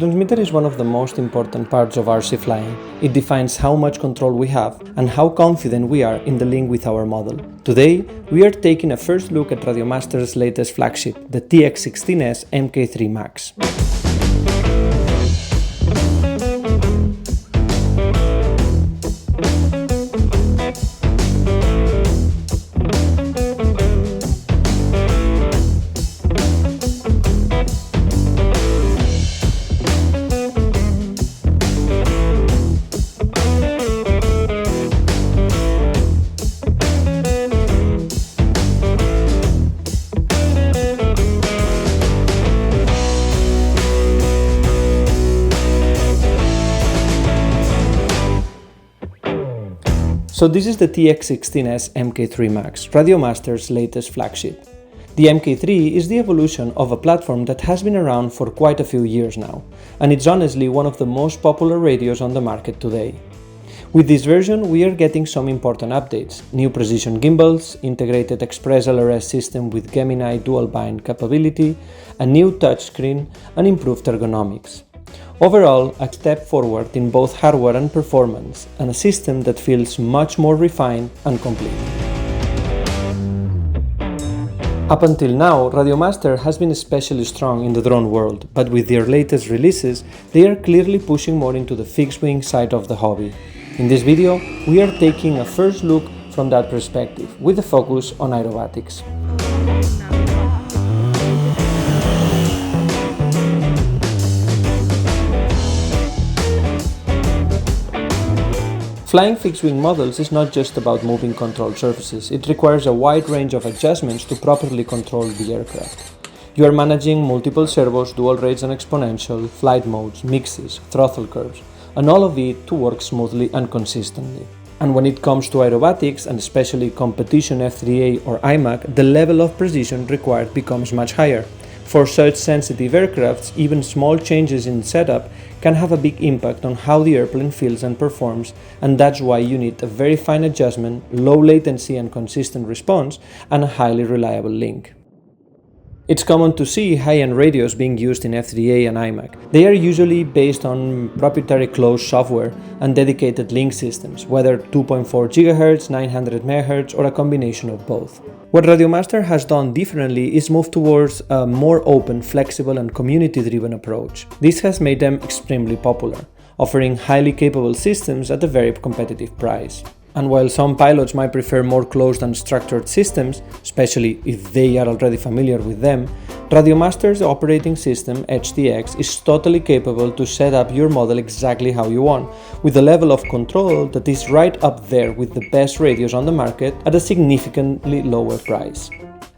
transmitter is one of the most important parts of RC flying. It defines how much control we have and how confident we are in the link with our model. Today, we are taking a first look at RadioMaster's latest flagship, the TX16S MK3 MAX. So this is the TX16S MK3 MAX, RadioMaster's latest flagship. The MK3 is the evolution of a platform that has been around for quite a few years now, and it's honestly one of the most popular radios on the market today. With this version, we are getting some important updates: new precision gimbals, integrated express ELRS system with Gemini dual bind capability, a new touchscreen, and improved ergonomics. Overall, a step forward in both hardware and performance, and a system that feels much more refined and complete. Up until now, RadioMaster has been especially strong in the drone world, but with their latest releases, they are clearly pushing more into the fixed-wing side of the hobby. In this video, we are taking a first look from that perspective, with a focus on aerobatics. Flying fixed-wing models is not just about moving control surfaces, it requires a wide range of adjustments to properly control the aircraft. You are managing multiple servos, dual rates and exponential, flight modes, mixes, throttle curves, and all of it to work smoothly and consistently. And when it comes to aerobatics, and especially competition F3A or IMAC, the level of precision required becomes much higher. For such sensitive aircrafts, even small changes in setup can have a big impact on how the airplane feels and performs, and that's why you need a very fine adjustment, low latency and consistent response, and a highly reliable link. It's common to see high-end radios being used in F3A and IMAC. They are usually based on proprietary closed software and dedicated link systems, whether 2.4 GHz, 900 MHz, or a combination of both. What RadioMaster has done differently is move towards a more open, flexible, and community-driven approach. This has made them extremely popular, offering highly capable systems at a very competitive price. And while some pilots might prefer more closed and structured systems, especially if they are already familiar with them, RadioMaster's operating system, EdgeTX, is totally capable to set up your model exactly how you want, with a level of control that is right up there with the best radios on the market at a significantly lower price.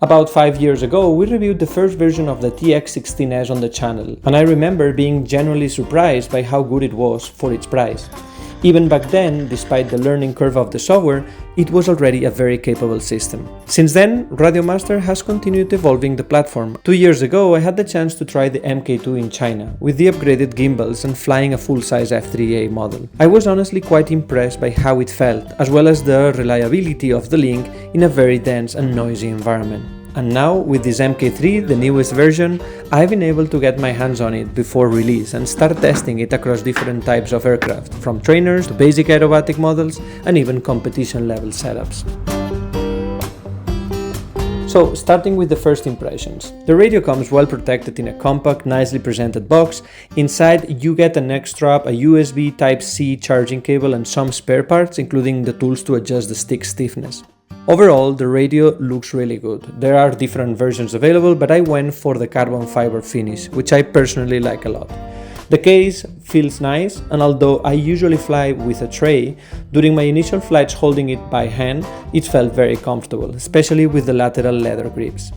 About 5 years ago, we reviewed the first version of the TX16S on the channel, and I remember being genuinely surprised by how good it was for its price. Even back then, despite the learning curve of the software, it was already a very capable system. Since then, RadioMaster has continued evolving the platform. 2 years ago, I had the chance to try the MK2 in China, with the upgraded gimbals and flying a full-size F3A model. I was honestly quite impressed by how it felt, as well as the reliability of the link in a very dense and noisy environment. And now, with this MK3, the newest version, I've been able to get my hands on it before release and start testing it across different types of aircraft, from trainers to basic aerobatic models and even competition-level setups. So, starting with the first impressions. The radio comes well protected in a compact, nicely presented box. Inside, you get a neck strap, a USB Type-C charging cable and some spare parts, including the tools to adjust the stick stiffness. Overall, the radio looks really good. There are different versions available, but I went for the carbon fiber finish, which I personally like a lot. The case feels nice, and although I usually fly with a tray, during my initial flights holding it by hand, it felt very comfortable, especially with the lateral leather grips.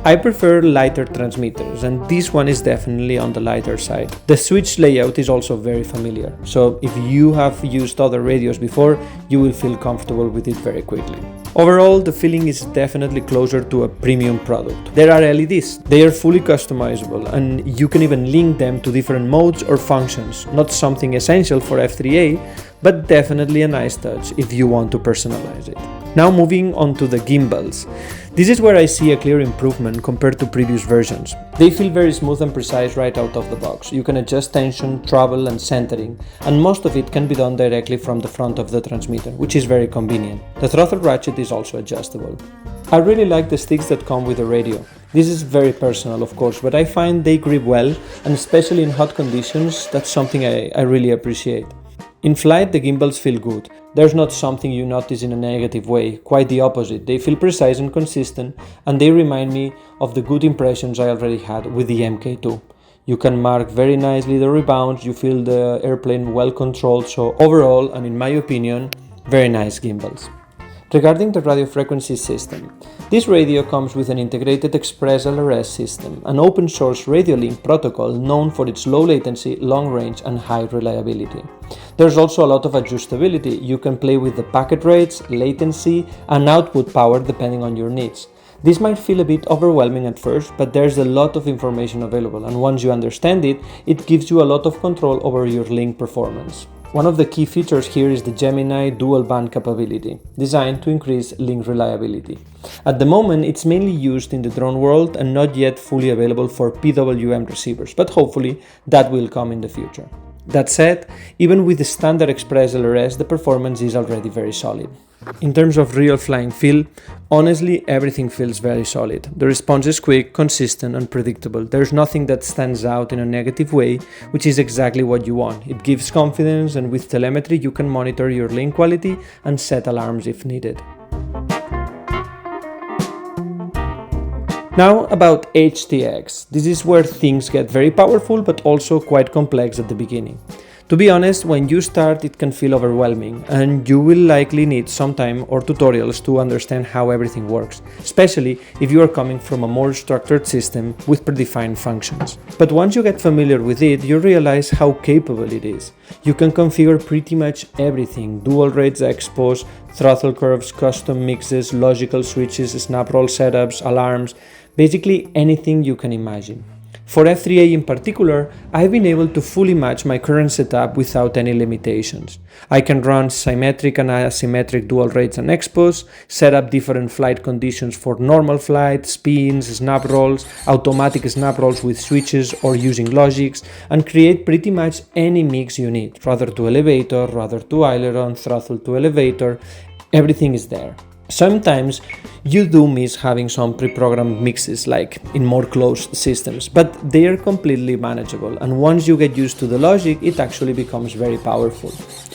I prefer lighter transmitters, and this one is definitely on the lighter side. The switch layout is also very familiar, so if you have used other radios before, you will feel comfortable with it very quickly. Overall, the feeling is definitely closer to a premium product. There are LEDs, they are fully customizable, and you can even link them to different modes or functions. Not something essential for F3A, but definitely a nice touch if you want to personalize it. Now moving on to the gimbals. This is where I see a clear improvement compared to previous versions. They feel very smooth and precise right out of the box. You can adjust tension, travel and centering, and most of it can be done directly from the front of the transmitter, which is very convenient. The throttle ratchet is also adjustable. I really like the sticks that come with the radio. This is very personal, of course, but I find they grip well, and especially in hot conditions, that's something I really appreciate. In flight, the gimbals feel good. There's not something you notice in a negative way, quite the opposite. They feel precise and consistent, and they remind me of the good impressions I already had with the MK2. You can mark very nicely the rebounds, you feel the airplane well controlled, so overall, and in my opinion, very nice gimbals. Regarding the radio frequency system, this radio comes with an integrated Express ELRS system, an open source radio link protocol known for its low latency, long range and high reliability. There's also a lot of adjustability. You can play with the packet rates, latency and output power depending on your needs. This might feel a bit overwhelming at first, but there's a lot of information available, and once you understand it, it gives you a lot of control over your link performance. One of the key features here is the Gemini dual band capability, designed to increase link reliability. At the moment, it's mainly used in the drone world and not yet fully available for PWM receivers, but hopefully that will come in the future. That said, even with the standard Express ELRS, the performance is already very solid. In terms of real flying feel, honestly everything feels very solid. The response is quick, consistent and predictable. There's nothing that stands out in a negative way, which is exactly what you want. It gives confidence, and with telemetry you can monitor your link quality and set alarms if needed. Now about EdgeTX. This is where things get very powerful but also quite complex at the beginning. To be honest, when you start it can feel overwhelming, and you will likely need some time or tutorials to understand how everything works, especially if you are coming from a more structured system with predefined functions. But once you get familiar with it, you realize how capable it is. You can configure pretty much everything: dual rates expos, throttle curves, custom mixes, logical switches, snap roll setups, alarms, basically anything you can imagine. For F3A in particular, I've been able to fully match my current setup without any limitations. I can run symmetric and asymmetric dual rates and expos, set up different flight conditions for normal flight, spins, snap rolls, automatic snap rolls with switches or using logics, and create pretty much any mix you need: rudder to elevator, rudder to aileron, throttle to elevator, everything is there. Sometimes you do miss having some pre-programmed mixes like in more closed systems, but they are completely manageable, and once you get used to the logic, it actually becomes very powerful.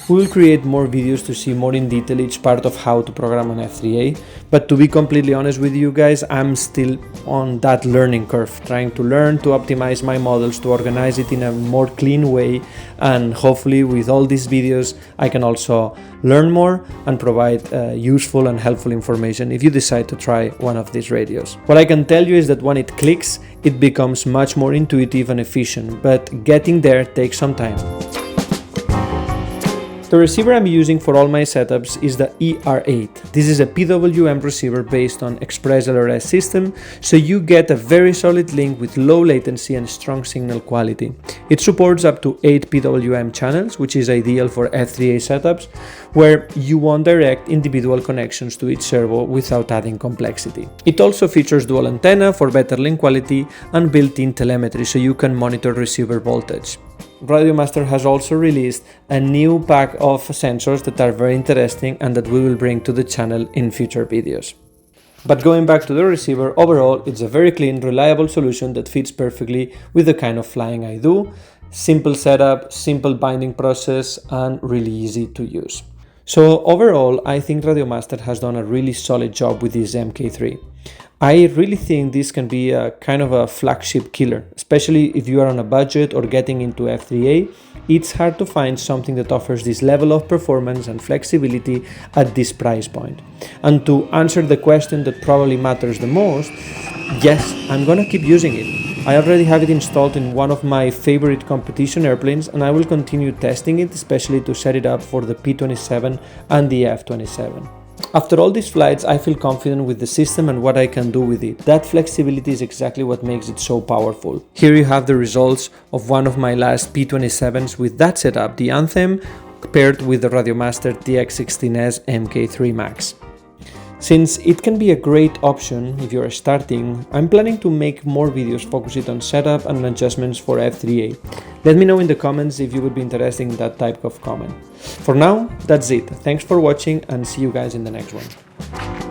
We will create more videos to see more in detail each part of how to program an F3A, but to be completely honest with you guys, I'm still on that learning curve, trying to learn to optimize my models, to organize it in a more clean way, and hopefully with all these videos I can also learn more and provide useful and helpful information if you decide to try one of these radios. What I can tell you is that when it clicks, it becomes much more intuitive and efficient, but getting there takes some time. The receiver I'm using for all my setups is the ER8. This is a PWM receiver based on Express ELRS system, so you get a very solid link with low latency and strong signal quality. It supports up to 8 PWM channels, which is ideal for F3A setups, where you want direct individual connections to each servo without adding complexity. It also features dual antenna for better link quality and built-in telemetry, so you can monitor receiver voltage. RadioMaster has also released a new pack of sensors that are very interesting and that we will bring to the channel in future videos. But going back to the receiver, overall it's a very clean, reliable solution that fits perfectly with the kind of flying I do. Simple setup, simple binding process, and really easy to use. So overall, I think RadioMaster has done a really solid job with this MK3. I really think this can be a kind of a flagship killer, especially if you are on a budget or getting into F3A. It's hard to find something that offers this level of performance and flexibility at this price point. And to answer the question that probably matters the most, yes, I'm gonna keep using it. I already have it installed in one of my favorite competition airplanes, and I will continue testing it, especially to set it up for the P27 and the F27. After all these flights, I feel confident with the system and what I can do with it. That flexibility is exactly what makes it so powerful. Here you have the results of one of my last P27s with that setup, the Anthem, paired with the RadioMaster TX16S MK3 MAX. Since it can be a great option if you're starting, I'm planning to make more videos focused on setup and adjustments for F3A. Let me know in the comments if you would be interested in that type of comment. For now, that's it. Thanks for watching and see you guys in the next one.